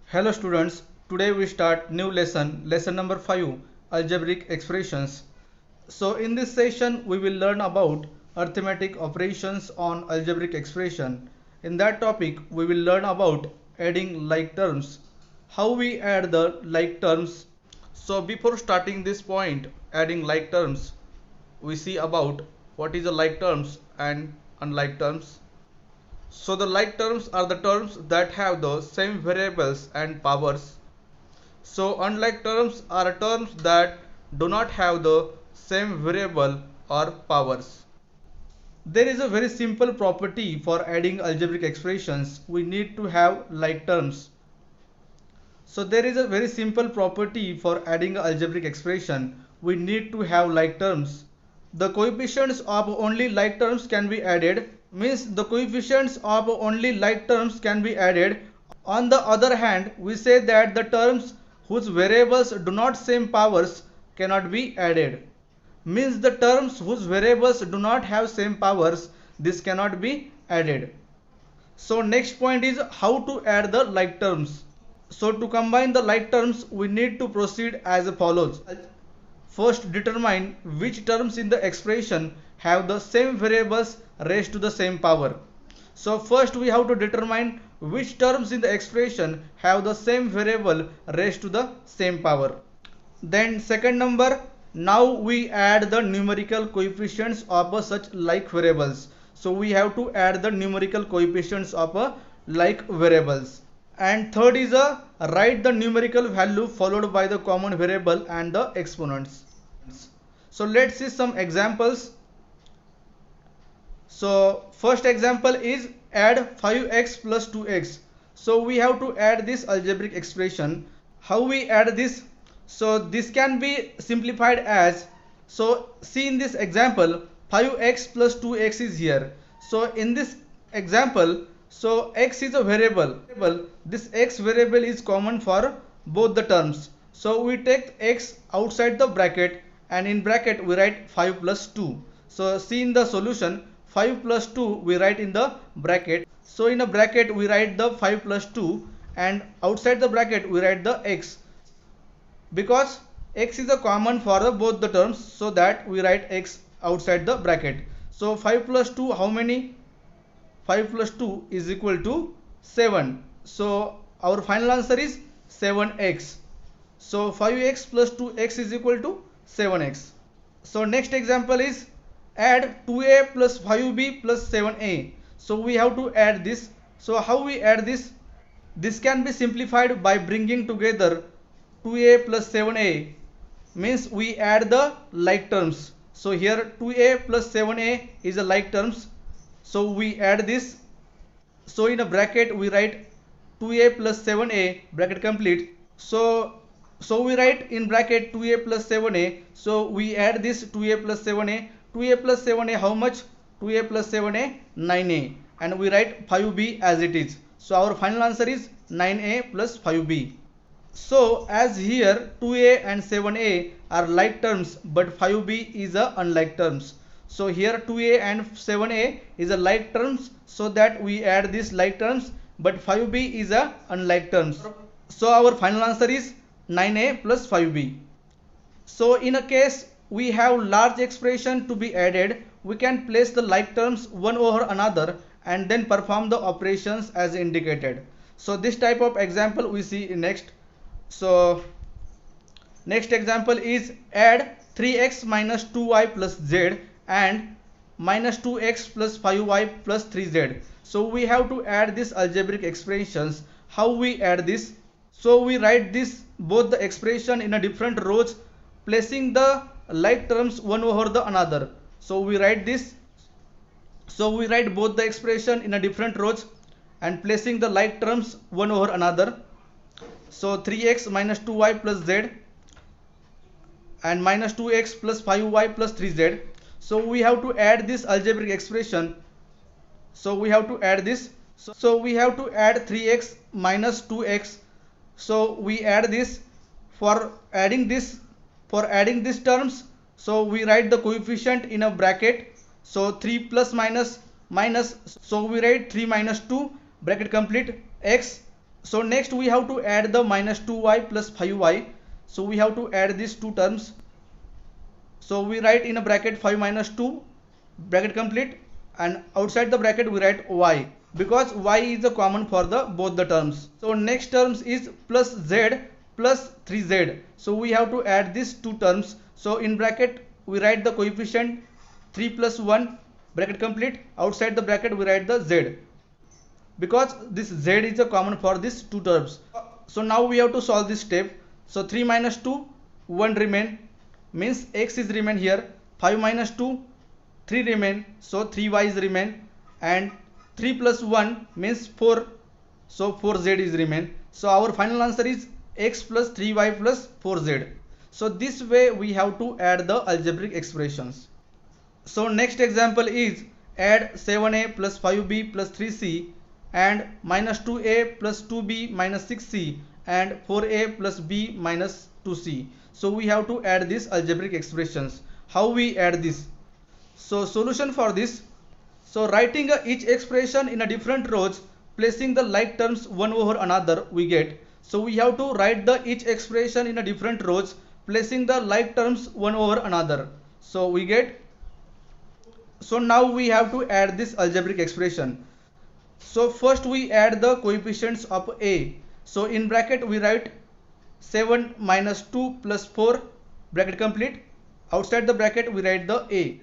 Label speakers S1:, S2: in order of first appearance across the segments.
S1: Hello students, today we start new lesson number 5, algebraic expressions. So in this session we will learn about arithmetic operations on algebraic expression. In that topic we will learn about adding like terms, how we add the like terms. So before starting this point, adding like terms, we see about what is a like terms and unlike terms. So the like terms are the terms that have the same variables and powers. So unlike terms are terms that do not have the same variable or powers. There is a very simple property for adding algebraic expressions. We need to have like terms. So there is a very simple property for adding an algebraic expression. We need to have like terms. The coefficients of only like terms can be added, means the coefficients of only like terms can be added. On the other hand, we say that the terms whose variables do not same powers cannot be added. Means the terms whose variables do not have same powers, this cannot be added. So next point is how to add the like terms. So to combine the like terms, we need to proceed as follows. First, determine which terms in the expression have the same variables raised to the same power. So first we have to determine which terms in the expression have the same variable raised to the same power. Then second number, now we add the numerical coefficients of such like variables. So we have to add the numerical coefficients of like variables. And third is write the numerical value followed by the common variable and the exponents. So let's see some examples. So first example is add 5x plus 2x. So we have to add this algebraic expression. How we add this? So this can be simplified as, so see in this example 5x plus 2x is here. So in this example, so x is a variable. This x variable is common for both the terms. So we take x outside the bracket and in bracket we write 5 plus 2. So see in the solution 5 plus 2 we write in the bracket. So in a bracket we write the 5 plus 2 and outside the bracket we write the x. Because x is a common for both the terms, so that we write x outside the bracket. So 5 plus 2 how many? 5 plus 2 is equal to 7. So our final answer is 7x. So 5x plus 2x is equal to 7x. So next example is add 2a plus 5b plus 7a. So we have to add this. So how we add this? This can be simplified by bringing together 2a plus 7a, means we add the like terms. So here 2a plus 7a is a like terms. So we add this. So in a bracket we write 2a plus 7a bracket complete. So we write in bracket 2a plus 7a. So we add this 2a plus 7a. 2a plus 7a how much? 2a plus 7a 9a, and we write 5b as it is. So our final answer is 9a plus 5b. So as here 2a and 7a are like terms but 5b is a unlike terms. So here 2a and 7a is a like terms, so that we add these like terms, but 5b is a unlike terms. So our final answer is 9a plus 5b. So in a case we have large expression to be added, we can place the like terms one over another and then perform the operations as indicated. So this type of example we see next. So next example is add 3x minus 2y plus z and minus 2x plus 5y plus 3z. So we have to add these algebraic expressions. How we add this? So we write this both the expression in a different rows, placing the like terms one over the another. So we write this. So we write both the expression in a different rows and placing the like terms one over another. So 3x minus 2y plus z and minus 2x plus 5y plus 3z. So we have to add this algebraic expression. So we have to add this. So we have to add 3x minus 2x. So we add this. For adding these terms, so we write the coefficient in a bracket. So 3 plus minus minus, so we write 3 minus 2 bracket complete x. So next we have to add the minus 2y plus 5y. So we have to add these two terms. So we write in a bracket 5 minus 2, bracket complete, and outside the bracket we write y, because y is the common for the both the terms. So next terms is plus z plus 3z. So we have to add these two terms. So in bracket we write the coefficient 3 plus 1, bracket complete, outside the bracket we write the z, because this z is the common for these two terms. So now we have to solve this step. So 3 minus 2, 1 remain, means x is remain here. 5 minus 2, 3 remain, so 3y is remain, and 3 plus 1 means 4, so 4z is remain. So our final answer is x plus 3y plus 4z. So this way we have to add the algebraic expressions. So next example is add 7a plus 5b plus 3c and minus 2a plus 2b minus 6c and 4a plus b minus 2c. So we have to add these algebraic expressions. How we add this? So solution for this. So writing each expression in a different rows, placing the like terms one over another, we get. So we have to write the each expression in a different rows, placing the like terms one over another. So we get. So now we have to add this algebraic expression. So first we add the coefficients of a. So in bracket we write 7 minus 2 plus 4, bracket complete, outside the bracket we write the a.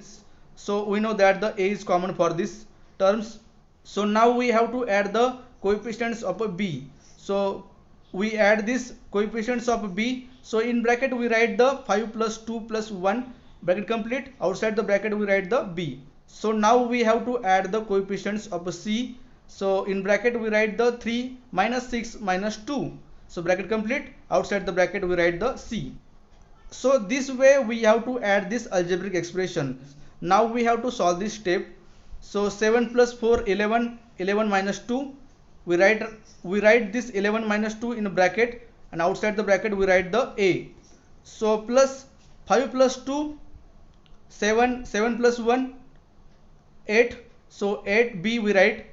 S1: So we know that the a is common for these terms. So now we have to add the coefficients of b. So we add this coefficients of b. So in bracket we write the 5 plus 2 plus 1, bracket complete, outside the bracket we write the b. So now we have to add the coefficients of c. So in bracket we write the 3 minus 6 minus 2. So bracket complete, outside the bracket we write the c. So this way we have to add this algebraic expression. Now we have to solve this step. So 7 plus 4, 11, 11 minus 2. We write this 11 minus 2 in a bracket, and outside the bracket we write the a. So plus 5 plus 2, 7, 7 plus 1, 8. So 8b we write.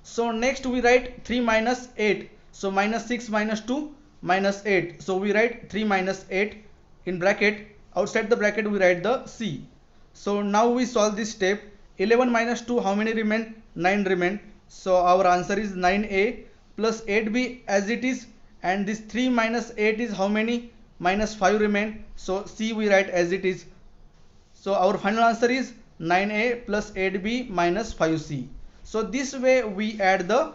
S1: So next we write 3 minus 8. So minus 6 minus 2 minus 8. So we write 3 minus 8 in bracket. Outside the bracket we write the c. So now we solve this step. 11 minus 2, how many remain? 9 remain. So our answer is 9a plus 8b as it is. And this 3 minus 8 is how many? Minus 5 remain. So c we write as it is. So our final answer is 9a plus 8b minus 5c. So this way we add the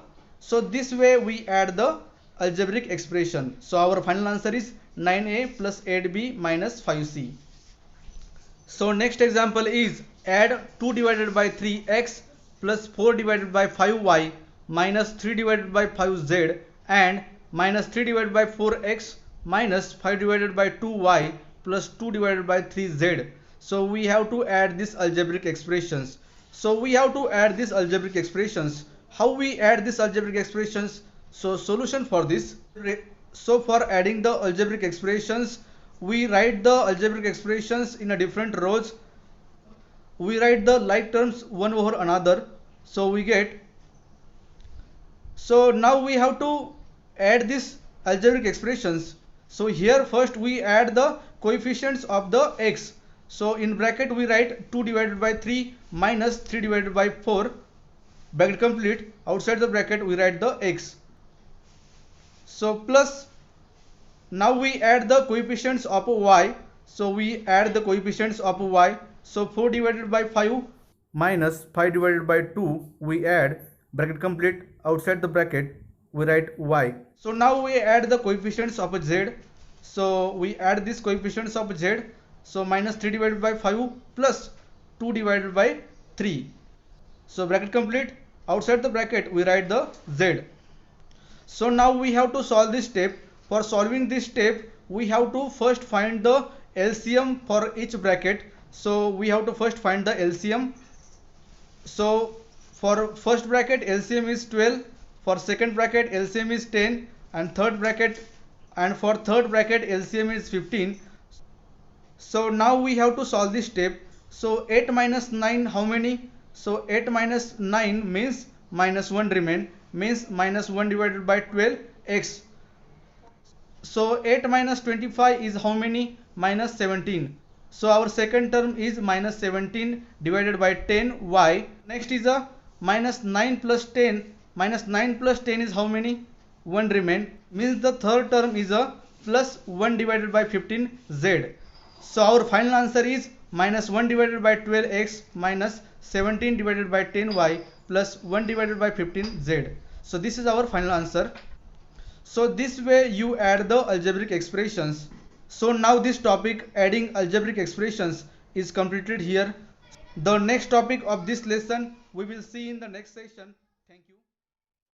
S1: algebraic expression. So our final answer is 9a plus 8b minus 5c. So next example is add 2 divided by 3x plus 4 divided by 5y minus 3 divided by 5z and minus 3 divided by 4x minus 5 divided by 2y plus 2 divided by 3z. So we have to add these algebraic expressions. So we have to add these algebraic expressions. How we add these algebraic expressions? So solution for this. So for adding the algebraic expressions, we write the algebraic expressions in a different rows. We write the like terms one over another. So we get. So now we have to add these algebraic expressions. So here first we add the coefficients of the x. So in bracket we write 2 divided by 3 minus 3 divided by 4, bracket complete, outside the bracket we write the x. So plus, now we add the coefficients of y. So we add the coefficients of y. So 4 divided by 5 minus 5 divided by 2 we add, bracket complete, outside the bracket we write y. So now we add the coefficients of z. So we add these coefficients of z. So minus 3 divided by 5 plus 2 divided by 3. So bracket complete, outside the bracket we write the z. So now we have to solve this step. For solving this step, we have to first find the LCM for each bracket. So we have to first find the LCM. So for first bracket LCM is 12, for second bracket LCM is 10, and for third bracket LCM is 15. So now we have to solve this step. So 8 minus 9 how many? So 8 minus 9 means minus 1 remain, means minus 1 divided by 12x. So 8 minus 25 is how many? Minus 17. So our second term is minus 17 divided by 10y. Next is a minus 9 plus 10. Minus 9 plus 10 is how many? 1 remain. Means the third term is a plus 1 divided by 15z. So our final answer is minus 1 divided by 12x minus 17 divided by 10y plus 1 divided by 15z. So this is our final answer. So this way you add the algebraic expressions. So now this topic, adding algebraic expressions, is completed here. The next topic of this lesson we will see in the next session.